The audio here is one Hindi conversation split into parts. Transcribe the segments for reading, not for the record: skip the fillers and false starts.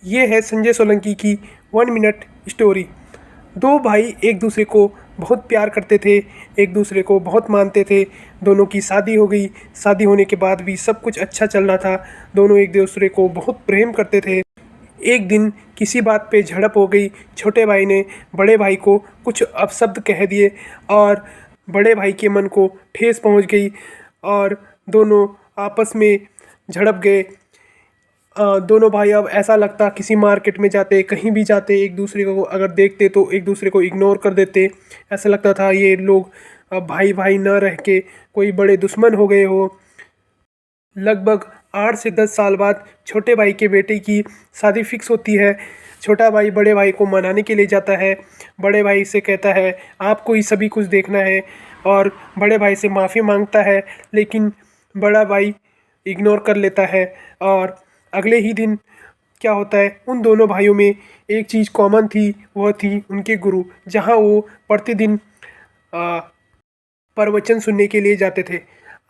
ये है संजय सोलंकी की 1 मिनट स्टोरी। दो भाई एक दूसरे को बहुत प्यार करते थे, एक दूसरे को बहुत मानते थे। दोनों की शादी हो गई। शादी होने के बाद भी सब कुछ अच्छा चल रहा था। दोनों एक दूसरे को बहुत प्रेम करते थे। एक दिन किसी बात पे झड़प हो गई। छोटे भाई ने बड़े भाई को कुछ अपशब्द कह दिए और बड़े भाई के मन को ठेस पहुंच गई और दोनों आपस में झड़प गए। दोनों भाई अब ऐसा लगता किसी मार्केट में जाते, कहीं भी जाते, एक दूसरे को अगर देखते तो एक दूसरे को इग्नोर कर देते। ऐसा लगता था ये लोग अब भाई भाई न रह के कोई बड़े दुश्मन हो गए हो। लगभग 8 से 10 साल बाद छोटे भाई के बेटे की शादी फिक्स होती है। छोटा भाई बड़े भाई को मनाने के लिए जाता है। बड़े भाई से कहता है आपको ही सभी कुछ देखना है और बड़े भाई से माफ़ी मांगता है, लेकिन बड़ा भाई इग्नोर कर लेता है। और अगले ही दिन क्या होता है, उन दोनों भाइयों में एक चीज़ कॉमन थी, वह थी उनके गुरु, जहाँ वो प्रतिदिन अ, प्रवचन सुनने के लिए जाते थे।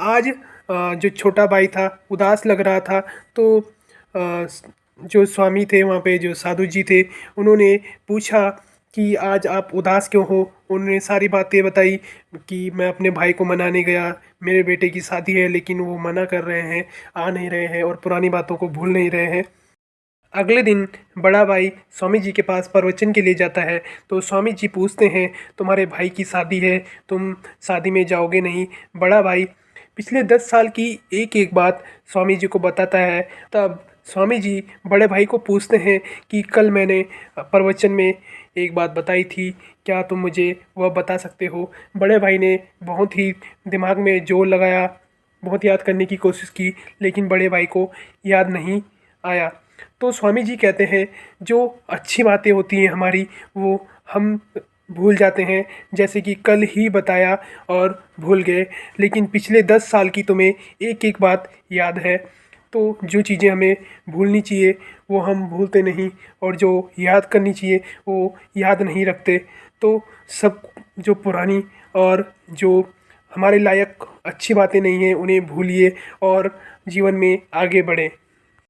आज जो छोटा भाई था उदास लग रहा था, तो जो स्वामी थे वहाँ पे, जो साधु जी थे, उन्होंने पूछा कि आज आप उदास क्यों हो। उन्होंने सारी बातें बताई कि मैं अपने भाई को मनाने गया, मेरे बेटे की शादी है, लेकिन वो मना कर रहे हैं, आ नहीं रहे हैं और पुरानी बातों को भूल नहीं रहे हैं। अगले दिन बड़ा भाई स्वामी जी के पास प्रवचन के लिए जाता है। तो स्वामी जी पूछते हैं तुम्हारे भाई की शादी है, तुम शादी में जाओगे नहीं। बड़ा भाई पिछले 10 साल की एक एक बात स्वामी जी को बताता है। तब स्वामी जी बड़े भाई को पूछते हैं कि कल मैंने प्रवचन में एक बात बताई थी, क्या तुम मुझे वह बता सकते हो। बड़े भाई ने बहुत ही दिमाग में जोर लगाया, बहुत याद करने की कोशिश की, लेकिन बड़े भाई को याद नहीं आया। तो स्वामी जी कहते हैं जो अच्छी बातें होती हैं हमारी, वो हम भूल जाते हैं, जैसे कि कल ही बताया और भूल गए, लेकिन पिछले 10 साल की तुम्हें एक एक बात याद है। तो जो चीज़ें हमें भूलनी चाहिए वो हम भूलते नहीं, और जो याद करनी चाहिए वो याद नहीं रखते। तो सब जो पुरानी और जो हमारे लायक अच्छी बातें नहीं हैं उन्हें भूलिए और जीवन में आगे बढ़ें।